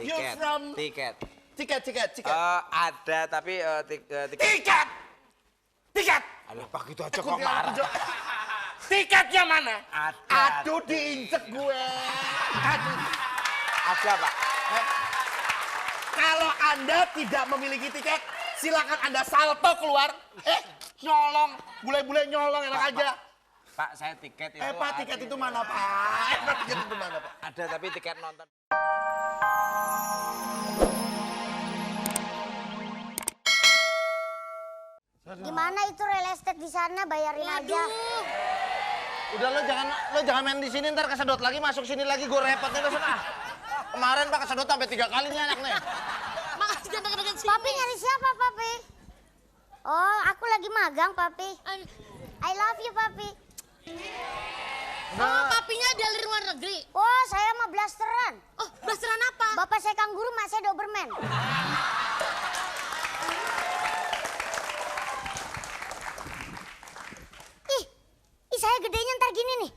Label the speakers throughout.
Speaker 1: Tiket.
Speaker 2: from
Speaker 1: Tiket.
Speaker 2: tiket.
Speaker 1: Ada tapi
Speaker 2: Tiket.
Speaker 1: Alah, Pak gitu aja kok marah.
Speaker 2: Tiketnya mana?
Speaker 1: Ada.
Speaker 2: Aduh, diinjek gue. Aduh.
Speaker 1: Ada, Pak.
Speaker 2: Kalau Anda tidak memiliki tiket, silakan Anda salto keluar. Nyolong, bule-bule nyolong enak aja.
Speaker 1: Pak, saya tiket itu.
Speaker 2: Pak, tiket itu mana, Pak? Tiket itu mana, Pak?
Speaker 1: Ada tapi tiket nonton.
Speaker 3: Gimana itu real estate di sana, bayarin aja.
Speaker 2: Udah lo jangan main di sini, ntar kesedot lagi masuk sini lagi, gue repot nih lo sana. Kemarin Pak kesedot sampai 3 kali nih anak nih.
Speaker 4: Makasih jangan deket-deket sini.
Speaker 3: Papi nyari siapa, Papi? Oh, aku lagi magang, Papi. I love you, Papi.
Speaker 4: Oh, papinya dari luar negeri.
Speaker 3: Oh, saya mah blasteran.
Speaker 4: Oh, blasteran apa?
Speaker 3: Bapak saya kanguru, mak saya doberman. Ih, saya gedenya ntar gini nih.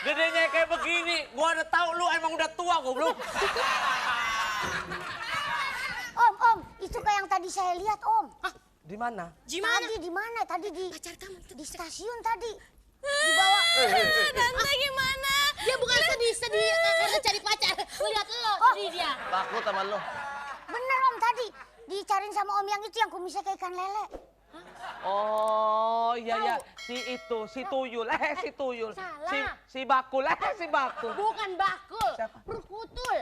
Speaker 1: Gedenya kayak begini. Gua udah tahu lu emang udah tua goblok.
Speaker 3: Om, itu kayak yang tadi saya lihat, Om.
Speaker 1: Di mana?
Speaker 4: Gimana?
Speaker 3: Tadi di mana? Tadi di
Speaker 4: Pacar kamu tuh.
Speaker 3: di stasiun tadi. Dibawa.
Speaker 4: Tante gimana? Dia bukan sedih karena cari pacar. Lihat lo, sedih dia.
Speaker 2: Takut sama lo.
Speaker 3: Bener, Om, tadi dicariin sama Om yang itu yang kumisnya kayak ikan lele.
Speaker 5: Oh iya si itu si tuyul si tuyul
Speaker 4: Salah.
Speaker 5: si bakul si bakul.
Speaker 4: Bukan bakul,
Speaker 5: Siapa?
Speaker 4: perkutul.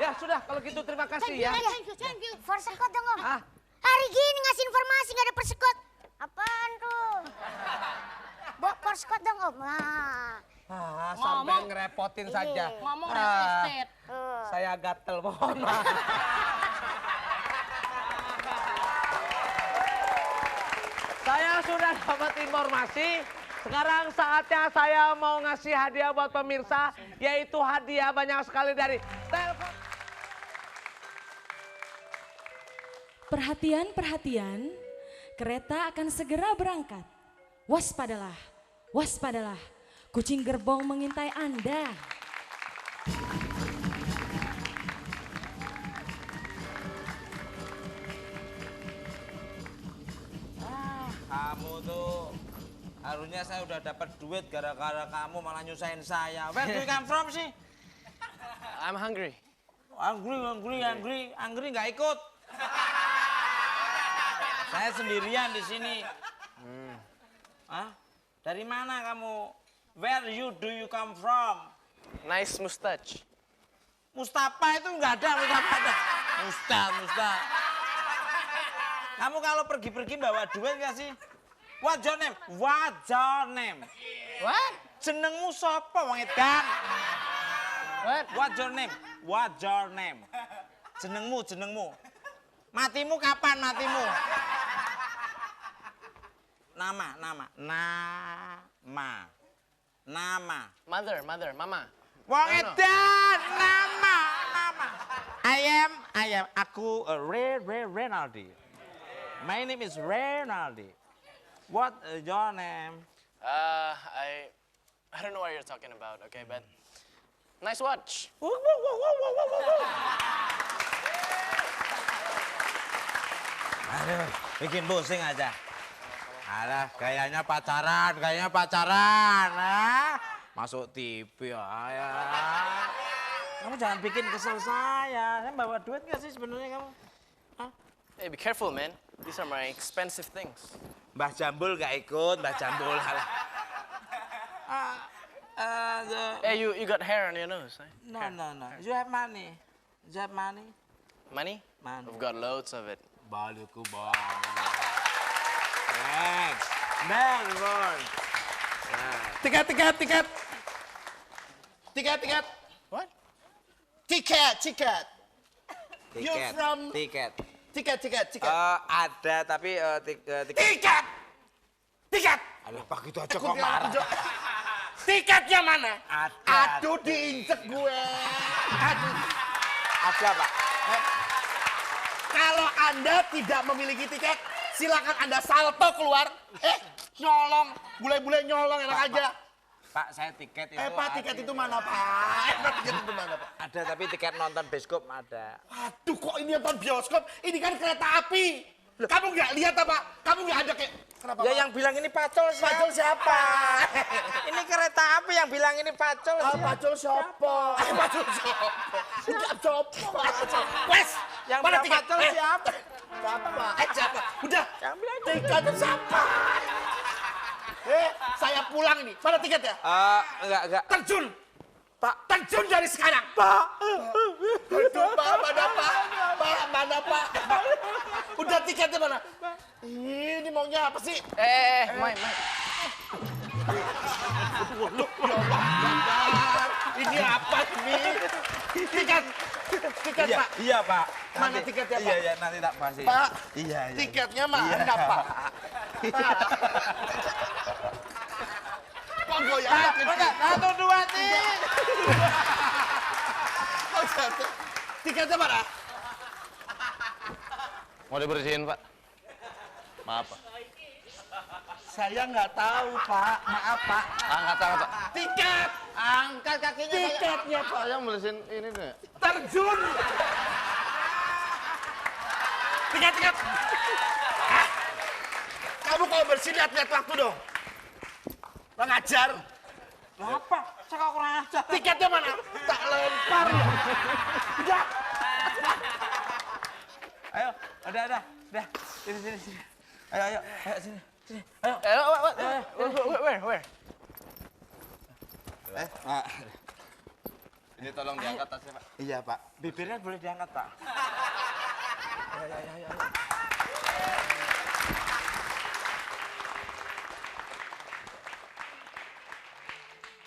Speaker 5: Ya sudah kalau gitu terima kasih ya.
Speaker 4: Thank you.
Speaker 3: Persekot dong, Om.
Speaker 5: Ah.
Speaker 3: Hari gini ngasih informasi nggak ada persekot. Apaan tuh? Bawa persekot dong, Om. Nah.
Speaker 5: Sampai
Speaker 4: Ngomong.
Speaker 5: ngerepotin
Speaker 3: Iya.
Speaker 5: saja.
Speaker 4: Ngomong real estate.
Speaker 5: Saya gatel mohon maaf. Saya sudah dapat informasi. Sekarang saatnya saya mau ngasih hadiah buat pemirsa, yaitu hadiah banyak sekali dari telepon.
Speaker 6: Perhatian, kereta akan segera berangkat. Waspadalah, kucing gerbong mengintai Anda.
Speaker 1: Kamu tuh harusnya saya udah dapat duit gara-gara kamu malah nyusahin saya. Where do you come from sih?
Speaker 5: I'm hungry.
Speaker 1: Angry nggak ikut. Saya sendirian di sini. Dari mana kamu? Where do you come from?
Speaker 5: Nice mustache.
Speaker 1: Mustafa itu nggak ada, Mustafa. Kamu kalau pergi-pergi bawa duit nggak sih? What's your name? What? Jenengmu sapa wong edan? What's your name? Jenengmu. Matimu kapan matimu? Nama.
Speaker 5: Mother, mama.
Speaker 1: Wong edan, nama. I am aku Renaldi. My name is Renaldi. What is your name?
Speaker 5: I don't know what you're talking about, okay, but nice watch.
Speaker 1: Aduh, bikin pusing aja. Alah, gayanya pacaran. Masuk TV ya. Kamu jangan bikin kesel saya. Saya bawa duit nggak sih sebenarnya kamu?
Speaker 5: Hey, be careful, man. These are my expensive things.
Speaker 1: Mbah Jambul nggak ikut, Mbah Jambul.
Speaker 5: Hey, you got hair on your nose, eh?
Speaker 1: No. You have money.
Speaker 5: Money?
Speaker 1: Money.
Speaker 5: We've got loads of it.
Speaker 1: Balikku bang. Thanks. Melbourne.
Speaker 2: Tiket.
Speaker 5: What?
Speaker 2: Tiket. You're from
Speaker 1: Tiket.
Speaker 2: tiket.
Speaker 1: Ada tapi
Speaker 2: Tiket.
Speaker 1: Alah, Pak gitu aja kok marah.
Speaker 2: Tiketnya mana?
Speaker 1: Ada.
Speaker 2: Aduh, diinjek gue. Aduh.
Speaker 1: Ada, Pak.
Speaker 2: Kalau Anda tidak memiliki tiket, silakan Anda salto keluar. Nyolong, bule-bule nyolong enak aja.
Speaker 1: Pak, saya tiket itu.
Speaker 2: Pak, tiket itu mana, Pak? Tiket itu mana, Pak?
Speaker 1: Ada, tapi tiket nonton bioskop ada.
Speaker 2: Aduh, kok ini nonton bioskop? Ini kan kereta api. Kamu nggak lihat apa? Kamu nggak ada kayak... Kenapa,
Speaker 1: Ya
Speaker 2: Pak?
Speaker 1: yang bilang ini pacul siapa?
Speaker 2: Pacul siapa?
Speaker 1: Ini kereta api yang bilang ini pacul.
Speaker 2: Pacul sopo? Pacul sopo? Enggak sopo. Wes,
Speaker 1: Yang
Speaker 2: mana
Speaker 1: bilang
Speaker 2: tiket?
Speaker 1: pacul siapa?
Speaker 2: Siapa, Pak? Siapa? Udah.
Speaker 1: Yang bilang
Speaker 2: Tiket siapa? Saya pulang ini. Mana tiketnya?
Speaker 1: enggak.
Speaker 2: Terjun. Pak, terjun dari sekarang. Pak. Aduh, Pak, mana Pak? Pak, mana Pak? Udah tiketnya mana? Ini maunya apa sih?
Speaker 1: Mai.
Speaker 2: Ini apa ini? Tiket,
Speaker 1: Iya,
Speaker 2: Pak.
Speaker 1: iya, Pak.
Speaker 2: Mana tiketnya, Pak?
Speaker 1: Iya, nanti tak kasih.
Speaker 2: Pak,
Speaker 1: Iya.
Speaker 2: tiketnya mana, Pak? Kok goyang?
Speaker 1: Satu, dua, tiga.
Speaker 2: Kok jatuh? Tiketnya mana?
Speaker 7: Mau dibersihin, Pak? Maaf, Pak.
Speaker 2: Saya nggak tahu, Pak. Maaf, Pak.
Speaker 7: Angkat, Pak.
Speaker 2: Tiket!
Speaker 7: Angkat kakinya.
Speaker 2: Tiketnya, Pak.
Speaker 7: Saya bersihin ini nih.
Speaker 2: Terjun! Tiket! Ah. Kamu kalau bersih lihat waktu dong. Mengajar.
Speaker 1: Apa? Saya kok kurang ajar.
Speaker 2: Tiketnya mana? Tak lempar. Udah.
Speaker 1: Ayo, udah. Sini. Ayo, sini. Ayo.
Speaker 7: Where?
Speaker 1: Pak.
Speaker 7: Ini tolong diangkat tasnya, Pak.
Speaker 1: Iya, Pak. Bibirnya boleh diangkat, Pak. Ayo.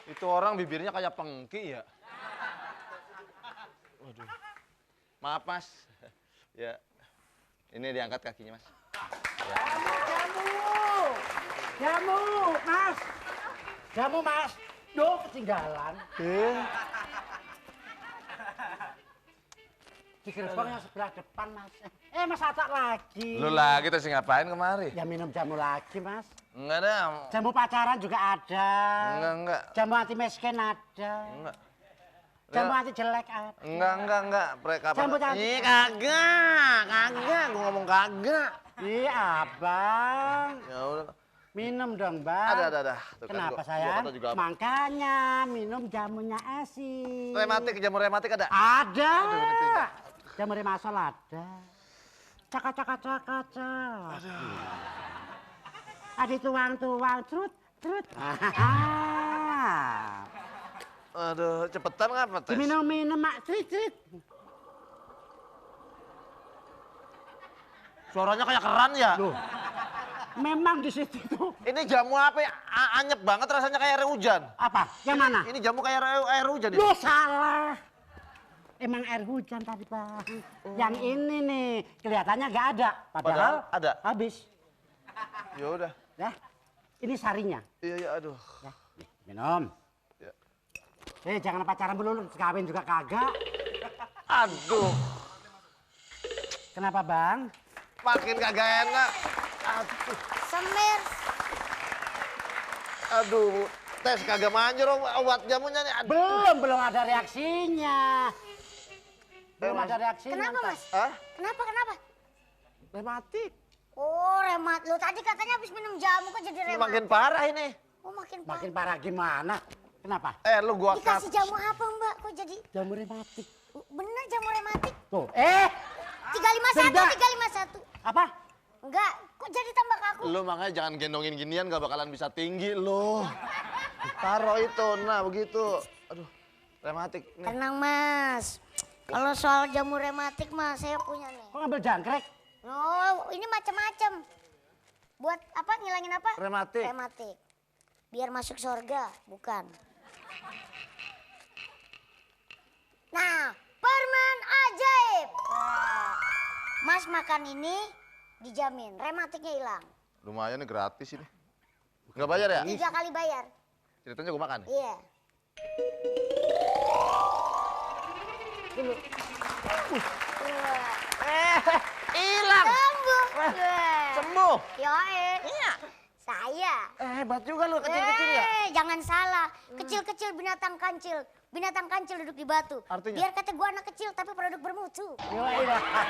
Speaker 7: Itu orang bibirnya kayak pengki ya. Waduh. Maaf, Mas. Ya. Ini diangkat kakinya, Mas.
Speaker 8: Jamu, Mas. Duh, ketinggalan. Di gerbang yang sebelah depan, Mas. Mas Atak lagi.
Speaker 7: Lu lagi terus ngapain kemari?
Speaker 8: Ya minum jamu lagi, Mas.
Speaker 7: Enggak ada.
Speaker 8: Jamu pacaran juga ada.
Speaker 7: Enggak.
Speaker 8: Jamu anti miskin ada.
Speaker 7: Enggak.
Speaker 8: Jamu anti jelek ada.
Speaker 7: Enggak. Kapan?
Speaker 8: Campur tangan.
Speaker 7: Ih, kagak. Gua ngomong kagak.
Speaker 8: Abang.
Speaker 7: Ya udah.
Speaker 8: Minum dong, Bang.
Speaker 7: Ada. Tuh kan
Speaker 8: Kenapa,
Speaker 7: gua
Speaker 8: sayang?
Speaker 7: kata juga apa.
Speaker 8: Makanya minum jamunya Esi.
Speaker 7: Jamu rematik ada?
Speaker 8: Ada.
Speaker 7: Aduh, ini pindah.
Speaker 8: Jamu remasol ada. Caka. Ada tuang, trut.
Speaker 7: Aduh, cepetan ngapa, Tes?
Speaker 8: Minum, Mak. Trit.
Speaker 7: Suaranya kayak keran ya?
Speaker 8: Loh. Memang di situ tuh.
Speaker 7: Ini jamu apa ya? Anyep banget rasanya kayak air hujan.
Speaker 8: Apa? Yang mana?
Speaker 7: Ini jamu kayak air hujan.
Speaker 8: Lu salah. Emang air hujan tadi, Bang. Yang ini nih, kelihatannya nggak ada. Padahal
Speaker 7: ada.
Speaker 8: Habis.
Speaker 7: Ya udah.
Speaker 8: Ya, ini sarinya.
Speaker 7: Iya, aduh.
Speaker 8: Ya, minum.
Speaker 7: Ya.
Speaker 8: Jangan pacaran dulu, kawin juga kagak.
Speaker 7: Aduh,
Speaker 8: Kenapa, Bang?
Speaker 7: makin kagak enak.
Speaker 3: Semir.
Speaker 7: Aduh, Tes kagak manjur obat jamunya nih. Aduh.
Speaker 8: Belum ada reaksinya. Belum ada reaksinya.
Speaker 3: Kenapa,
Speaker 8: ntar.
Speaker 3: Mas?
Speaker 7: Hah?
Speaker 3: Kenapa?
Speaker 8: Rematik.
Speaker 3: Oh, remat. Lu tadi katanya habis minum jamu kok jadi
Speaker 7: Ini
Speaker 3: remat.
Speaker 7: makin parah ini.
Speaker 3: Oh, makin
Speaker 8: Makin
Speaker 3: parah.
Speaker 8: parah gimana? Kenapa?
Speaker 7: Lu gua
Speaker 3: Dikasih jamu apa, Mbak? Kok jadi
Speaker 8: Jamu rematik.
Speaker 3: bener jamu rematik?
Speaker 8: Tuh,
Speaker 3: 351,
Speaker 8: Benda.
Speaker 3: 351.
Speaker 8: apa?
Speaker 3: Enggak, kok jadi tambah kaku?
Speaker 7: Lu makanya jangan gendongin ginian gak bakalan bisa tinggi lu. Taruh itu, nah begitu. Aduh, rematik nih.
Speaker 3: Tenang, Mas. Kalau soal jamu rematik, Mas, saya punya nih.
Speaker 8: Kok ngambil jangkrik?
Speaker 3: Oh, ini macam-macam. Buat apa? Ngilangin apa?
Speaker 7: Rematik.
Speaker 3: Rematik. Biar masuk surga, bukan. Nah, permen ajaib. Wah. Mas makan ini dijamin rematiknya hilang.
Speaker 7: Lumayan nih gratis ini. Nggak bayar ya?
Speaker 3: 3 kali bayar.
Speaker 7: Ceritanya gua makan.
Speaker 3: Iya.
Speaker 7: Hilang.
Speaker 3: Sembuh. Wah.
Speaker 7: Sembuh.
Speaker 3: Iya. Iya. Saya.
Speaker 7: Hebat juga lu kecil-kecil ya.
Speaker 3: Jangan salah. Kecil-kecil binatang kancil. Binatang kancil duduk di batu.
Speaker 7: Artinya?
Speaker 3: Biar kata gua anak kecil tapi produk bermutu.
Speaker 8: Yoi, Pak.